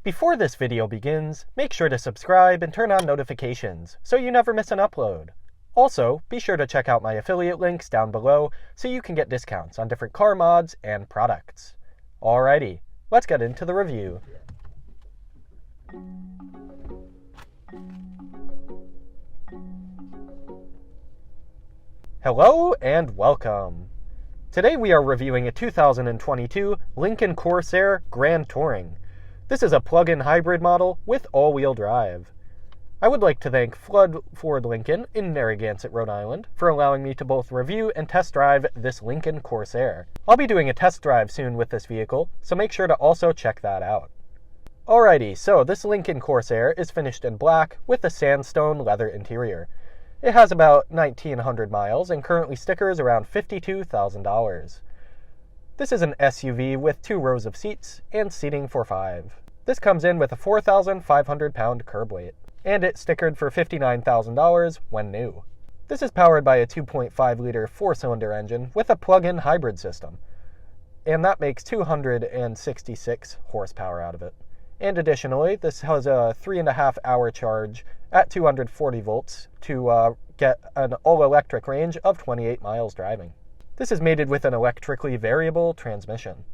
Before this video begins, make sure to subscribe and turn on notifications so you never miss an upload. Also, be sure to check out my affiliate links down below so you can get discounts on different car mods and products. Alrighty, let's get into the review. Hello and welcome. Today we are reviewing a 2022 Lincoln Corsair Grand Touring. This is a plug-in hybrid model with all-wheel drive. I would like to thank Flood Ford Lincoln in Narragansett, Rhode Island for allowing me to both review and test drive this Lincoln Corsair. I'll be doing a test drive soon with this vehicle, so make sure to also check that out. Alrighty, so this Lincoln Corsair is finished in black with a sandstone leather interior. It has about 1,900 miles and currently stickers around $52,000. This is an SUV with 2 rows of seats and seating for 5. This comes in with a 4,500 pound curb weight, and it's stickered for $59,000 when new. This is powered by a 2.5 liter 4-cylinder engine with a plug-in hybrid system, and that makes 266 horsepower out of it. And additionally, this has a 3.5 hour charge at 240 volts to get an all-electric range of 28 miles driving. This is mated with an electrically variable transmission.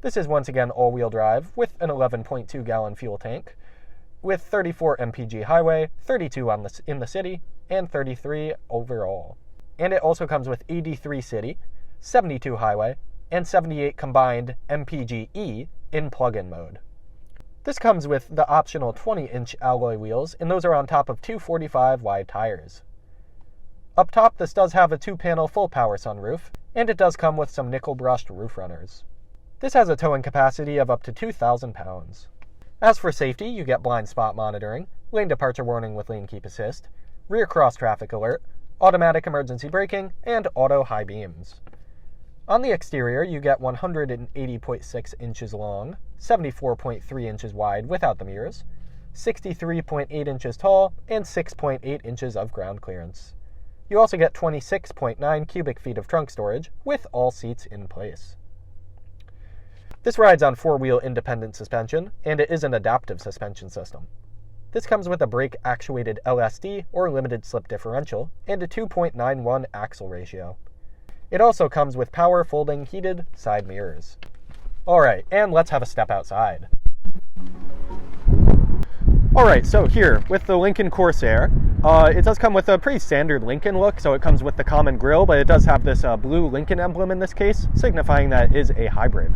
This is once again all-wheel drive with an 11.2 gallon fuel tank, with 34 mpg highway, 32 in the city, and 33 overall. And it also comes with 83 city, 72 highway, and 78 combined mpg-E in plug-in mode. This comes with the optional 20-inch alloy wheels, and those are on top of 245 wide tires. Up top, this does have a 2-panel full-power sunroof, and it does come with some nickel-brushed roof runners. This has a towing capacity of up to 2,000 pounds. As for safety, you get blind spot monitoring, lane departure warning with lane keep assist, rear cross traffic alert, automatic emergency braking, and auto high beams. On the exterior, you get 180.6 inches long, 74.3 inches wide without the mirrors, 63.8 inches tall, and 6.8 inches of ground clearance. You also get 26.9 cubic feet of trunk storage with all seats in place. This rides on 4-wheel independent suspension, and it is an adaptive suspension system. This comes with a brake-actuated LSD or limited slip differential and a 2.91 axle ratio. It also comes with power folding heated side mirrors. Alright, and let's have a step outside. Alright, so here, with the Lincoln Corsair, it does come with a pretty standard Lincoln look, so it comes with the common grille, but it does have this blue Lincoln emblem in this case, signifying that it is a hybrid.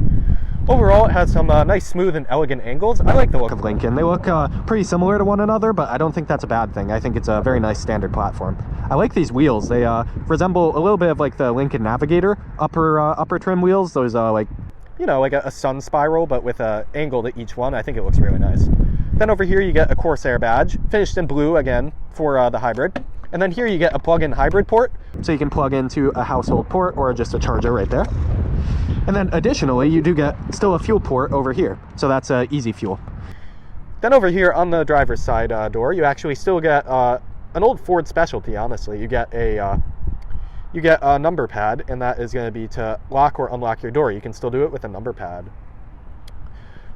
Overall, it has some nice, smooth, and elegant angles. I like the look of Lincoln. They look pretty similar to one another, but I don't think that's a bad thing. I think it's a very nice standard platform. I like these wheels. They resemble a little bit of like the Lincoln Navigator upper trim wheels. Those like, you know, like a sun spiral, but with an angle to each one. I think it looks really nice. Then over here you get a Corsair badge, finished in blue again for the hybrid. And then here you get a plug-in hybrid port, so you can plug into a household port or just a charger right there. And then additionally, you do get still a fuel port over here, so that's easy fuel. Then over here on the driver's side door, you actually still get an old Ford specialty, honestly. You get a number pad, and that is going to be to lock or unlock your door. You can still do it with a number pad.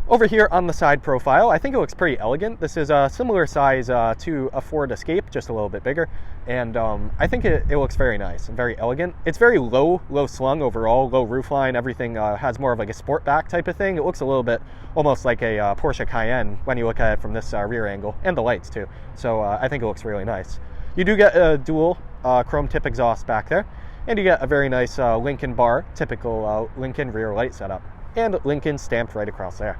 Over here on the side profile, I think it looks pretty elegant. This is a similar size to a Ford Escape, just a little bit bigger. And I think it looks very nice and very elegant. It's very low slung overall, low roofline. Everything has more of like a sport back type of thing. It looks a little bit almost like a Porsche Cayenne when you look at it from this rear angle, and the lights too. So I think it looks really nice. You do get a dual chrome tip exhaust back there, and you get a very nice Lincoln bar, typical Lincoln rear light setup, and Lincoln stamped right across there.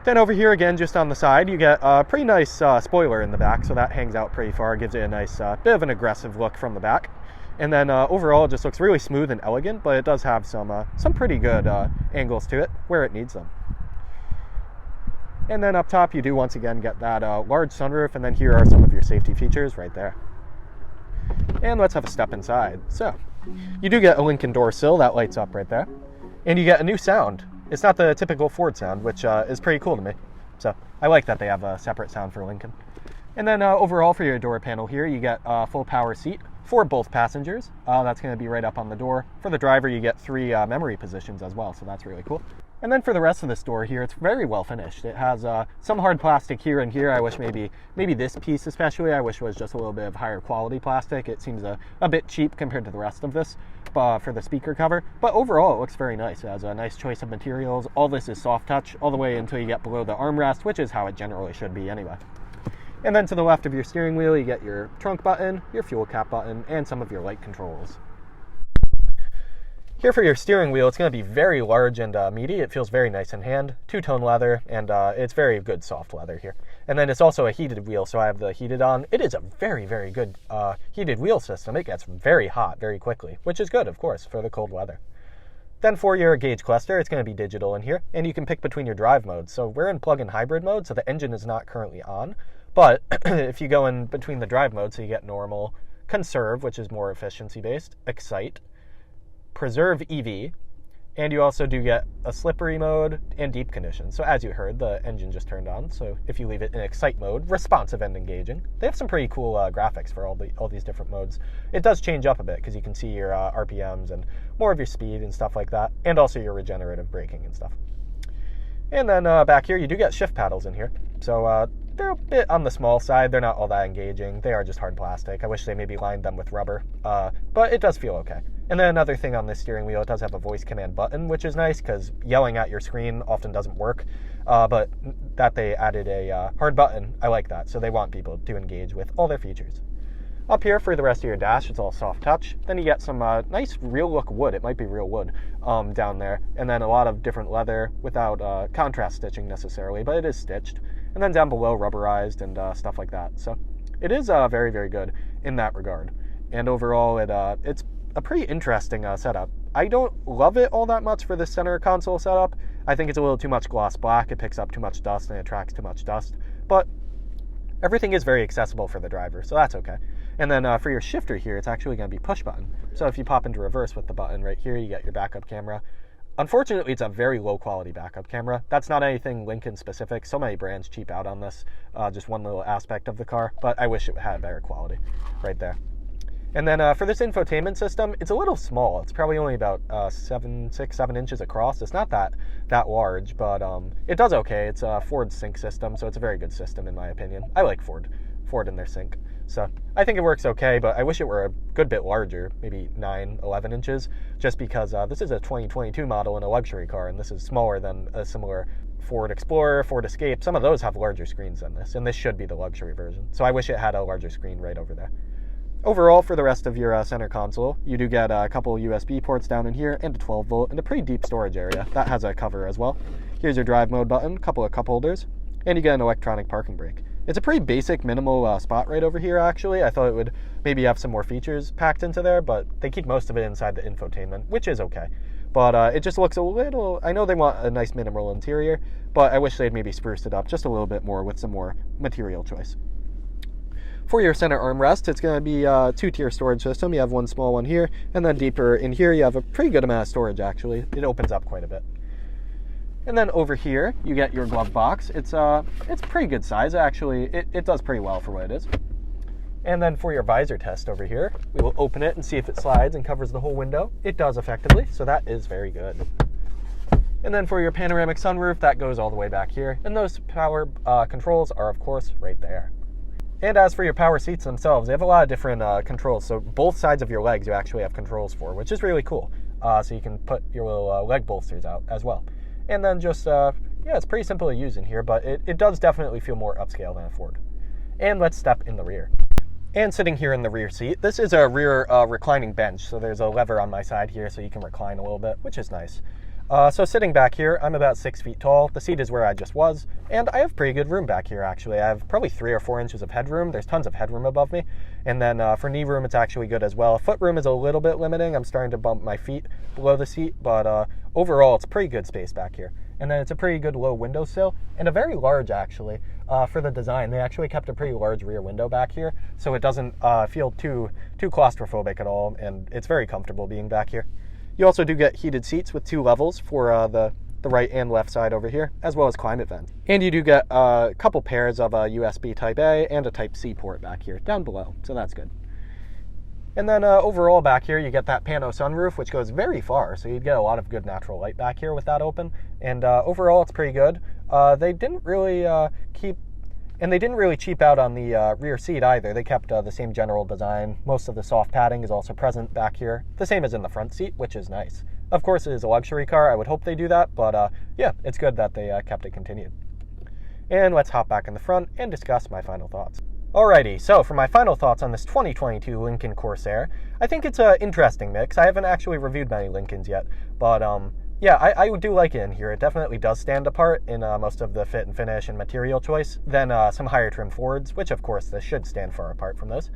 Then over here again, just on the side, you get a pretty nice spoiler in the back, so that hangs out pretty far, gives it a nice bit of an aggressive look from the back. And then overall, it just looks really smooth and elegant, but it does have some pretty good angles to it where it needs them. And then up top, you do once again get that large sunroof, and then here are some of your safety features right there. And let's have a step inside. So, you do get a Lincoln door sill that lights up right there, and you get a new sound. It's not the typical Ford sound, which is pretty cool to me. So I like that they have a separate sound for Lincoln. And then overall for your door panel here, you get a full power seat for both passengers. That's going to be right up on the door. For the driver, you get 3 memory positions as well, so that's really cool. And then for the rest of this door here, it's very well finished. It has some hard plastic here and here. I wish maybe this piece especially, I wish was just a little bit of higher quality plastic. It seems a bit cheap compared to the rest of this for the speaker cover. But overall, it looks very nice. It has a nice choice of materials. All this is soft touch all the way until you get below the armrest, which is how it generally should be anyway. And then to the left of your steering wheel, you get your trunk button, your fuel cap button, and some of your light controls. Here for your steering wheel, it's going to be very large and meaty. It feels very nice in hand, two-tone leather, and it's very good soft leather here. And then it's also a heated wheel, so I have the heated on. It is a very, very good heated wheel system. It gets very hot very quickly, which is good, of course, for the cold weather. Then for your gauge cluster, it's going to be digital in here, and you can pick between your drive modes. So we're in plug-in hybrid mode, so the engine is not currently on. But if you go in between the drive modes, so you get normal, conserve, which is more efficiency-based, excite, preserve EV, and you also do get a slippery mode and deep condition. So as you heard, the engine just turned on. So if you leave it in excite mode, responsive and engaging. They have some pretty cool graphics for all these different modes. It does change up a bit because you can see your RPMs and more of your speed and stuff like that, and also your regenerative braking and stuff. And then back here, you do get shift paddles in here. So they're a bit on the small side. They're not all that engaging. They are just hard plastic. I wish they maybe lined them with rubber, but it does feel okay. And then another thing on this steering wheel, it does have a voice command button, which is nice because yelling at your screen often doesn't work, but that they added a hard button, I like that. So they want people to engage with all their features. Up here for the rest of your dash, it's all soft touch. Then you get some nice real look wood. It might be real wood down there. And then a lot of different leather without contrast stitching necessarily, but it is stitched. And then down below, rubberized and stuff like that. So it is very, very good in that regard. And overall, it's a pretty interesting setup. I don't love it all that much for the center console setup. I think it's a little too much gloss black. It picks up too much dust and it attracts too much dust. But everything is very accessible for the driver, so that's okay. And then for your shifter here, it's actually going to be push button. So if you pop into reverse with the button right here, you get your backup camera. Unfortunately, it's a very low quality backup camera. That's not anything Lincoln specific. So many brands cheap out on this, just one little aspect of the car, but I wish it had better quality right there. And then for this infotainment system, it's a little small. It's probably only about 7 inches across. It's not that large, but it does okay. It's a Ford sync system, so it's a very good system in my opinion. I like Ford and their sync. So I think it works okay, but I wish it were a good bit larger, maybe 11 inches, just because this is a 2022 model in a luxury car, and this is smaller than a similar Ford Explorer, Ford Escape. Some of those have larger screens than this, and this should be the luxury version. So I wish it had a larger screen right over there. Overall, for the rest of your center console, you do get a couple USB ports down in here and a 12 volt and a pretty deep storage area. That has a cover as well. Here's your drive mode button, a couple of cup holders, and you get an electronic parking brake. It's a pretty basic, minimal spot right over here, actually. I thought it would maybe have some more features packed into there, but they keep most of it inside the infotainment, which is okay. But it just looks a little, I know they want a nice minimal interior, but I wish they'd maybe spruced it up just a little bit more with some more material choice. For your center armrest, it's going to be a 2-tier storage system. You have one small one here, and then deeper in here, you have a pretty good amount of storage, actually. It opens up quite a bit. And then over here, you get your glove box. It's pretty good size, actually. It does pretty well for what it is. And then for your visor test over here, we will open it and see if it slides and covers the whole window. It does effectively, so that is very good. And then for your panoramic sunroof, that goes all the way back here. And those power controls are, of course, right there. And as for your power seats themselves, they have a lot of different controls. So both sides of your legs you actually have controls for, which is really cool. So you can put your little leg bolsters out as well. And then just, yeah, it's pretty simple to use in here, but it does definitely feel more upscale than a Ford. And let's step in the rear. And sitting here in the rear seat, this is a rear reclining bench. So there's a lever on my side here so you can recline a little bit, which is nice. So sitting back here, I'm about 6 feet tall. The seat is where I just was, and I have pretty good room back here, actually. I have probably 3 or 4 inches of headroom. There's tons of headroom above me. And then for knee room, it's actually good as well. Foot room is a little bit limiting. I'm starting to bump my feet below the seat, but overall, it's pretty good space back here. And then it's a pretty good low windowsill, and a very large, actually, for the design. They actually kept a pretty large rear window back here, so it doesn't feel too claustrophobic at all, and it's very comfortable being back here. You also do get heated seats with 2 levels for the the right and left side over here, as well as climate vents. And you do get a couple pairs of a USB Type A and a Type C port back here, down below, so that's good. And then overall back here, you get that pano sunroof, which goes very far, so you'd get a lot of good natural light back here with that open. And overall, it's pretty good. They didn't really they didn't really cheap out on the rear seat either. They kept the same general design. Most of the soft padding is also present back here, the same as in the front seat, which is nice. Of course, it is a luxury car. I would hope they do that, but yeah, it's good that they kept it continued. And let's hop back in the front and discuss my final thoughts. Alrighty, so for my final thoughts on this 2022 Lincoln Corsair, I think it's an interesting mix. I haven't actually reviewed many Lincolns yet, but yeah, I do like it in here. It definitely does stand apart in most of the fit and finish and material choice than some higher trim Fords, which of course this should stand far apart from those.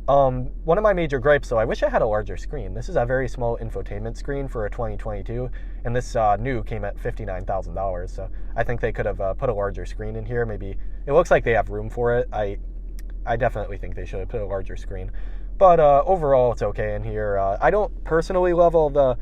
One of my major gripes, though, I wish I had a larger screen. This is a very small infotainment screen for a 2022, and this new came at $59,000, so I think they could have put a larger screen in here. Maybe it looks like they have room for it. I definitely think they should have put a larger screen. But overall, it's okay in here. I don't personally love all the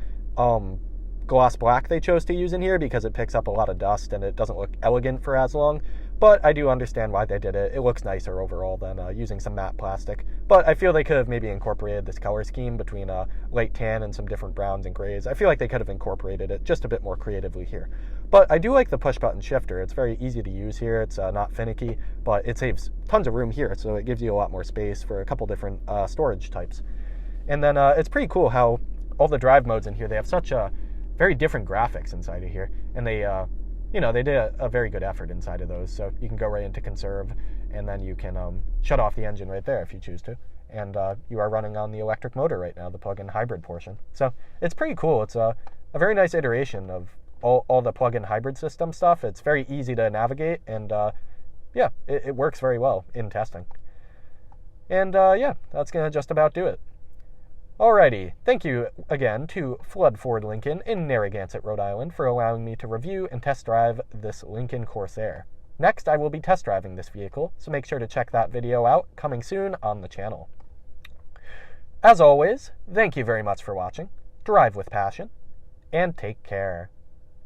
gloss black they chose to use in here because it picks up a lot of dust and it doesn't look elegant for as long. But I do understand why they did it. It looks nicer overall than using some matte plastic. But I feel they could have maybe incorporated this color scheme between light tan and some different browns and grays. I feel like they could have incorporated it just a bit more creatively here. But I do like the push-button shifter. It's very easy to use here. It's not finicky, but it saves tons of room here, so it gives you a lot more space for a couple different storage types. And then it's pretty cool how all the drive modes in here, they have such very different graphics inside of here. And they they did a very good effort inside of those. So you can go right into conserve, and then you can shut off the engine right there if you choose to. And you are running on the electric motor right now, the plug-in hybrid portion. So it's pretty cool. It's a very nice iteration of all the plug-in hybrid system stuff. It's very easy to navigate, and yeah, it works very well in testing. And yeah, that's going to just about do it. Alrighty, thank you again to Flood Ford Lincoln in Narragansett, Rhode Island for allowing me to review and test drive this Lincoln Corsair. Next, I will be test driving this vehicle, so make sure to check that video out, coming soon on the channel. As always, thank you very much for watching, drive with passion, and take care.